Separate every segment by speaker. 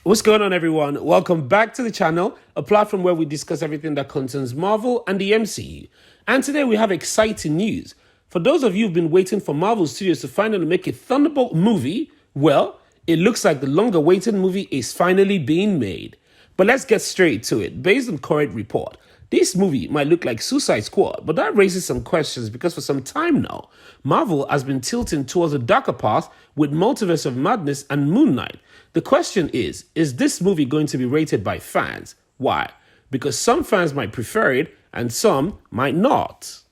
Speaker 1: What's going on, everyone? Welcome back to the channel, a platform where we discuss everything that concerns Marvel and the MCU. And today we have exciting news. For those of you who've been waiting for Marvel Studios to finally make a Thunderbolt movie, well, it looks like the long-awaited movie is finally being made. But let's get straight to it. Based on current report, this movie might look like Suicide Squad, but that raises some questions because for some time now, Marvel has been tilting towards a darker path with Multiverse of Madness and Moon Knight. The question is this movie going to be rated by fans? Why? Because some fans might prefer it and some might not.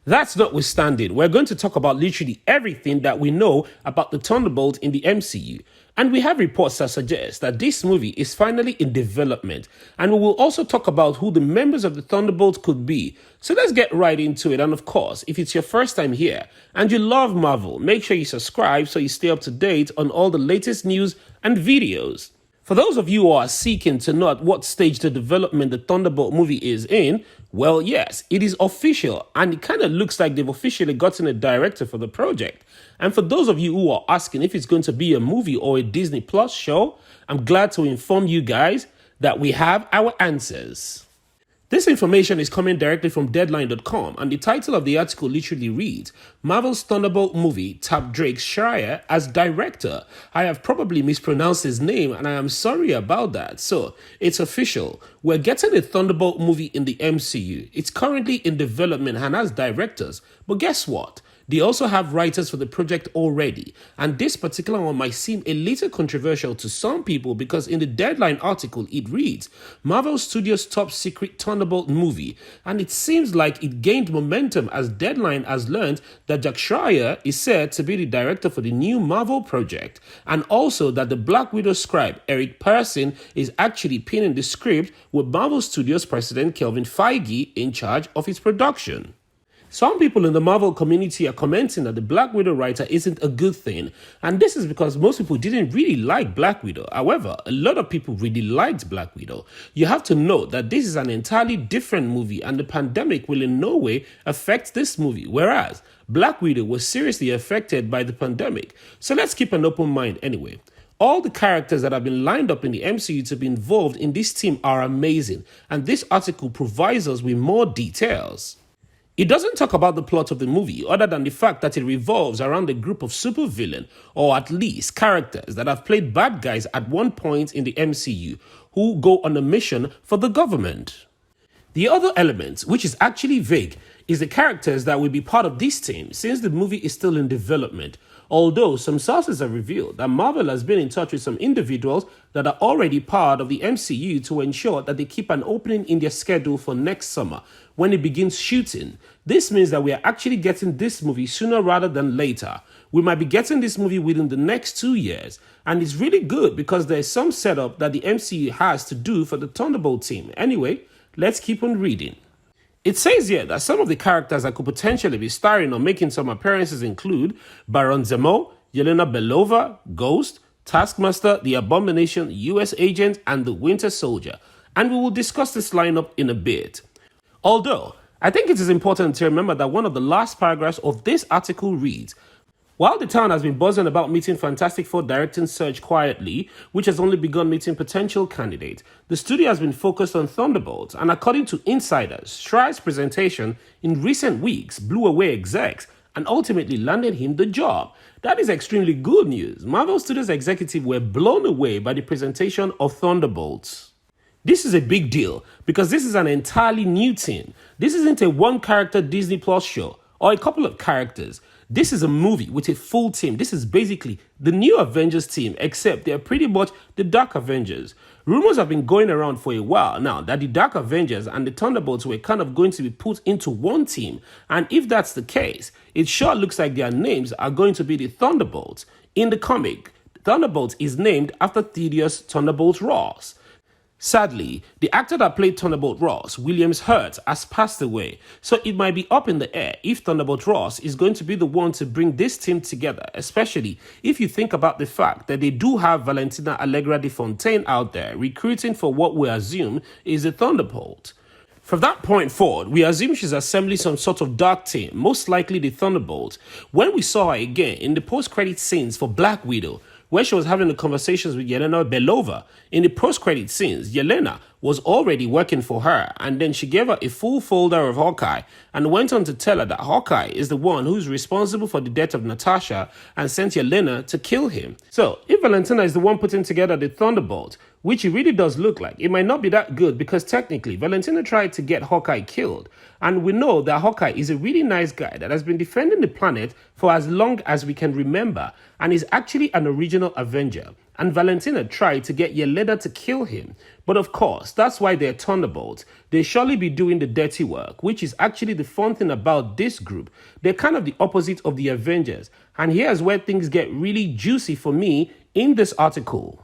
Speaker 1: That's notwithstanding, we're going to talk about literally everything that we know about the Thunderbolt in the MCU. And we have reports that suggest that this movie is finally in development. And we will also talk about who the members of the Thunderbolt could be. So let's get right into it. And of course, if it's your first time here and you love Marvel, make sure you subscribe so you stay up to date on all the latest news and videos. For those of you who are seeking to know at what stage the development the Thunderbolt movie is in, well, yes, it is official, and it kind of looks like they've officially gotten a director for the project. And for those of you who are asking if it's going to be a movie or a Disney Plus show, I'm glad to inform you guys that we have our answers. This information is coming directly from Deadline.com, and the title of the article literally reads, Marvel's Thunderbolt movie tapped Jake Shreier as director. I have probably mispronounced his name, and I am sorry about that. So, it's official. We're getting a Thunderbolt movie in the MCU. It's currently in development and has directors. But guess what? They also have writers for the project already, and this particular one might seem a little controversial to some people because in the Deadline article it reads, Marvel Studios' top secret Thunderbolt movie, and it seems like it gained momentum as Deadline has learned that Jake Shreier is said to be the director for the new Marvel project, and also that the Black Widow scribe Eric Pearson is actually penning the script with Marvel Studios president Kevin Feige in charge of its production. Some people in the Marvel community are commenting that the Black Widow writer isn't a good thing, and this is because most people didn't really like Black Widow. However, a lot of people really liked Black Widow. You have to note that this is an entirely different movie and the pandemic will in no way affect this movie, whereas Black Widow was seriously affected by the pandemic. So let's keep an open mind anyway. All the characters that have been lined up in the MCU to be involved in this team are amazing, and this article provides us with more details. It doesn't talk about the plot of the movie other than the fact that it revolves around a group of supervillain, or at least characters that have played bad guys at one point in the MCU, who go on a mission for the government. The other element, which is actually vague, is the characters that will be part of this team since the movie is still in development. Although some sources have revealed that Marvel has been in touch with some individuals that are already part of the MCU to ensure that they keep an opening in their schedule for next summer when it begins shooting. This means that we are actually getting this movie sooner rather than later. We might be getting this movie within the next 2 years, and it's really good because there is some setup that the MCU has to do for the Thunderbolt team. Anyway, let's keep on reading. It says here that some of the characters that could potentially be starring or making some appearances include Baron Zemo, Yelena Belva, Ghost, Taskmaster, The Abomination, US Agent, and the Winter Soldier. And we will discuss this lineup in a bit. Although, I think it is important to remember that one of the last paragraphs of this article reads, while the town has been buzzing about meeting Fantastic Four directing search quietly, which has only begun meeting potential candidates, the studio has been focused on Thunderbolt, and according to insiders, Shreier's presentation in recent weeks blew away execs and ultimately landed him the job. That is extremely good news. Marvel Studios executives were blown away by the presentation of Thunderbolts. This is a big deal because this is an entirely new team. This isn't a one-character Disney Plus show or a couple of characters. This is a movie with a full team. This is basically the new Avengers team, except they're pretty much the Dark Avengers. Rumors have been going around for a while now that the Dark Avengers and the Thunderbolts were kind of going to be put into one team. And if that's the case, it sure looks like their names are going to be the Thunderbolts. In the comic, Thunderbolt is named after Thunderbolt Ross. Sadly, the actor that played Thunderbolt Ross, Williams Hurt, has passed away, so it might be up in the air if Thunderbolt Ross is going to be the one to bring this team together, especially if you think about the fact that they do have Valentina de Fontaine out there recruiting for what we assume is a Thunderbolt. From that point forward, we assume she's assembling some sort of dark team, most likely the Thunderbolt. When we saw her again in the post-credit scenes for Black Widow, where she was having the conversations with Yelena Belova. In the post-credit scenes, Yelena was already working for her, and then she gave her a full folder of Hawkeye and went on to tell her that Hawkeye is the one who's responsible for the death of Natasha and sent Yelena to kill him. So, if Valentina is the one putting together the Thunderbolt, which it really does look like, it might not be that good because technically Valentina tried to get Hawkeye killed, and we know that Hawkeye is a really nice guy that has been defending the planet for as long as we can remember and is actually an original Avenger. And Valentina tried to get Yelena to kill him. But of course, that's why they're Thunderbolts. They surely be doing the dirty work, which is actually the fun thing about this group. They're kind of the opposite of the Avengers. And here's where things get really juicy for me in this article.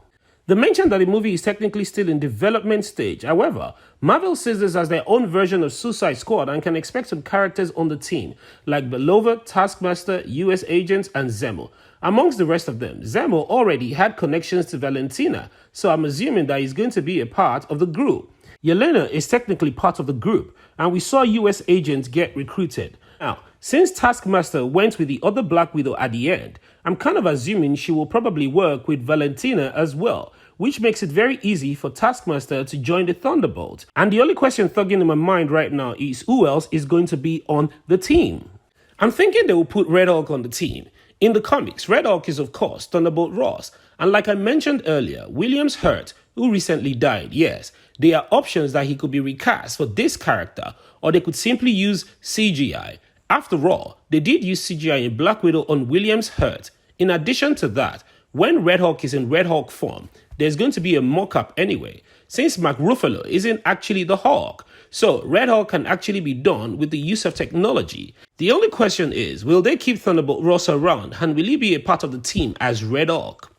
Speaker 1: They mentioned that the movie is technically still in development stage. However, Marvel sees this as their own version of Suicide Squad and can expect some characters on the team, like Belva, Taskmaster, US Agents, and Zemo. Amongst the rest of them, Zemo already had connections to Valentina, so I'm assuming that he's going to be a part of the group. Yelena is technically part of the group, and we saw US Agents get recruited. Now, since Taskmaster went with the other Black Widow at the end, I'm kind of assuming she will probably work with Valentina as well, which makes it very easy for Taskmaster to join the Thunderbolt. And the only question thugging in my mind right now is who else is going to be on the team? I'm thinking they will put Red Hulk on the team. In the comics, Red Hulk is of course Thunderbolt Ross, and like I mentioned earlier, Williams Hurt, who recently died, yes, there are options that he could be recast for this character, or they could simply use CGI. After all, they did use CGI in Black Widow on Williams Hurt. In addition to that, when Red Hulk is in Red Hulk form, there's going to be a mock-up anyway, since Mark Ruffalo isn't actually the Hulk. So Red Hulk can actually be done with the use of technology. The only question is, will they keep Thunderbolt Ross around and will he be a part of the team as Red Hulk?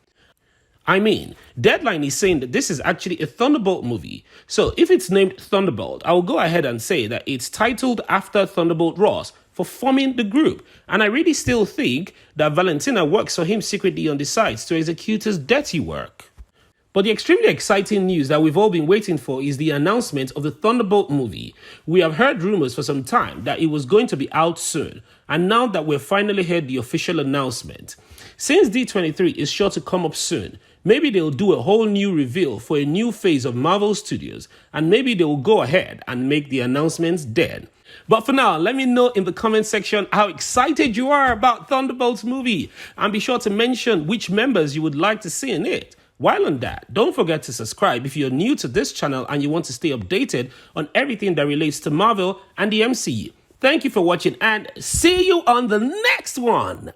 Speaker 1: I mean, Deadline is saying that this is actually a Thunderbolt movie. So if it's named Thunderbolt, I will go ahead and say that it's titled after Thunderbolt Ross for forming the group. And I really still think that Valentina works for him secretly on the sides to execute his dirty work. But the extremely exciting news that we've all been waiting for is the announcement of the Thunderbolt movie. We have heard rumors for some time that it was going to be out soon, and now that we've finally heard the official announcement. Since D23 is sure to come up soon, maybe they'll do a whole new reveal for a new phase of Marvel Studios, and maybe they will go ahead and make the announcements then. But for now, let me know in the comment section how excited you are about Thunderbolt's movie, and be sure to mention which members you would like to see in it. While on that, don't forget to subscribe if you're new to this channel and you want to stay updated on everything that relates to Marvel and the MCU. Thank you for watching and see you on the next one.